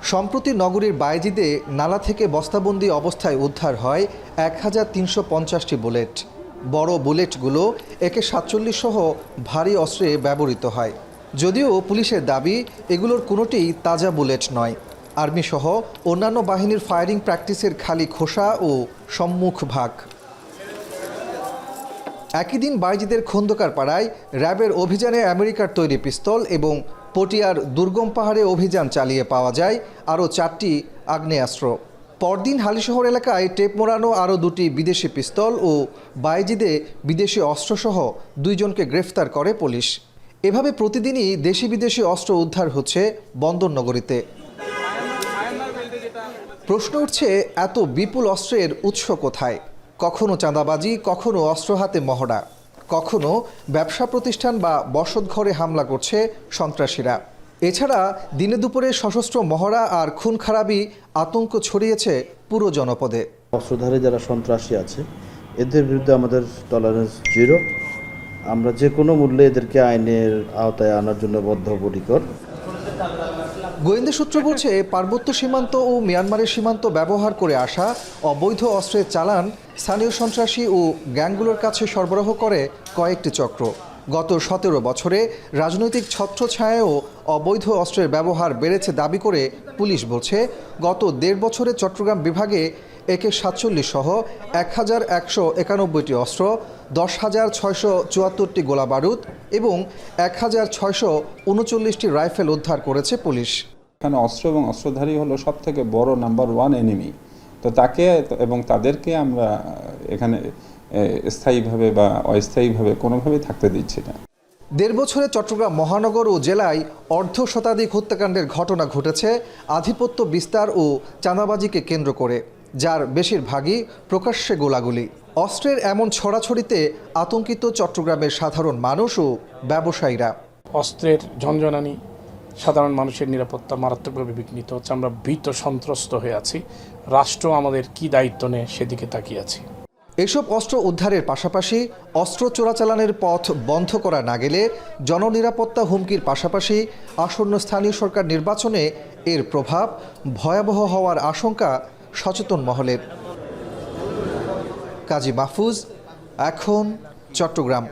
সম্প্রতি নগরীর বায়েজিদে নালা থেকে বস্তাবন্দি অবস্থায় উদ্ধার হয় ১,৩৫০টি বুলেট। বড় বুলেটগুলো AK-47 সহ ভারী অস্ত্রে ব্যবহৃত হয়। যদিও পুলিশের দাবি এগুলোর কোনোটিই তাজা বুলেট নয়, আর্মি সহ অন্যান্য বাহিনীর ফায়ারিং প্র্যাকটিসের খালি খোসা ও সম্মুখ ভাগ। একই দিন বায়েজিদের খন্দকার পাড়ায় র্যাবের অভিযানে আমেরিকার তৈরি পিস্তল এবং পটিয়ার দুর্গম পাহাড়ে অভিযান চালিয়ে পাওয়া যায় আরও 4টি আগ্নেয়াস্ত্র। পরদিন হালিশহর এলাকায় টেপ মোড়ানো আরও 2টি বিদেশি পিস্তল ও বায়েজিদে বিদেশি অস্ত্রসহ 2 জনকে গ্রেফতার করে পুলিশ। এভাবে প্রতিদিনই দেশি বিদেশি অস্ত্র উদ্ধার হচ্ছে বন্দরনগরীতে। প্রশ্ন উঠছে, এত বিপুল অস্ত্রের উৎস কোথায়? কখনো চাঁদাবাজি, কখনো অস্ত্র হাতে মহড়া, কখনো ব্যবসা প্রতিষ্ঠান বা বসতঘরে হামলা করছে সন্ত্রাসীরা। এছাড়া দিনে দুপুরে সশস্ত্র মহড়া আর খুন খারাপি আতঙ্ক ছড়িয়েছে পুরো জনপদে। অস্ত্রধারী যারা সন্ত্রাসী আছে এদের বিরুদ্ধে আমাদের টলারেন্স 0। আমরা যে কোনো মূল্যে এদেরকে আইনের আওতায় আনার জন্য বদ্ধপরিকর। গোয়েন্দা সূত্র বলছে, পার্বত্য সীমান্ত ও মিয়ানমারের সীমান্ত ব্যবহার করে আসা অবৈধ অস্ত্রের চালান স্থানীয় সন্ত্রাসী ও গ্যাংগুলোর কাছে সরবরাহ করে কয়েকটি চক্র। গত 17 বছরে রাজনৈতিক ছত্রছায়ায়ও অবৈধ অস্ত্রের ব্যবহার বেড়েছে দাবি করে পুলিশ বলছে, গত 1.5 বছরে চট্টগ্রাম বিভাগে AK-47 সহ 1,191টি অস্ত্র, 10,674টি গোলাবারুদ এবং 1,639টি রাইফেল উদ্ধার করেছে পুলিশ। এখানে অস্ত্র এবং অস্ত্রধারী হলো সবথেকে বড় নাম্বার 1 এনিমি। তো তাকে এবং তাদেরকে আমরা এখানে স্থায়ীভাবে বা অস্থায়ীভাবে কোনোভাবেই থাকতে দিচ্ছি না। 1.5 বছরে চট্টগ্রাম মহানগর ও জেলায় অর্ধশতাধিক হত্যাকাণ্ডের ঘটনা ঘটেছে আধিপত্য বিস্তার ও চাঁদাবাজিকে কেন্দ্র করে, যার বেশিরভাগই প্রকাশ্যে গোলাগুলি। অস্ত্রের এমন ছড়াছড়িতে আতঙ্কিত চট্টগ্রামের সাধারণ মানুষ ও ব্যবসায়ীরা। অস্ত্রের ঝনঝনানি, সাধারণ মানুষের নিরাপত্তা মারাত্মকভাবে বিঘ্নিত হচ্ছে। আমরা ভীত সন্ত্রস্ত হয়ে আছি। রাষ্ট্র আমাদের কি দায়িত্ব নেয় সেদিকে তাকিয়ে আছি। এসব অস্ত্র উদ্ধারের পাশাপাশি অস্ত্র চোরাচালানের পথ বন্ধ করা না গেলে জননিরাপত্তা হুমকির পাশাপাশি আসন্ন স্থানীয় সরকার নির্বাচনে এর প্রভাব ভয়াবহ হওয়ার আশঙ্কা সচেতন মহলের। কাজী মাহফুজ, এখন, চট্টগ্রাম।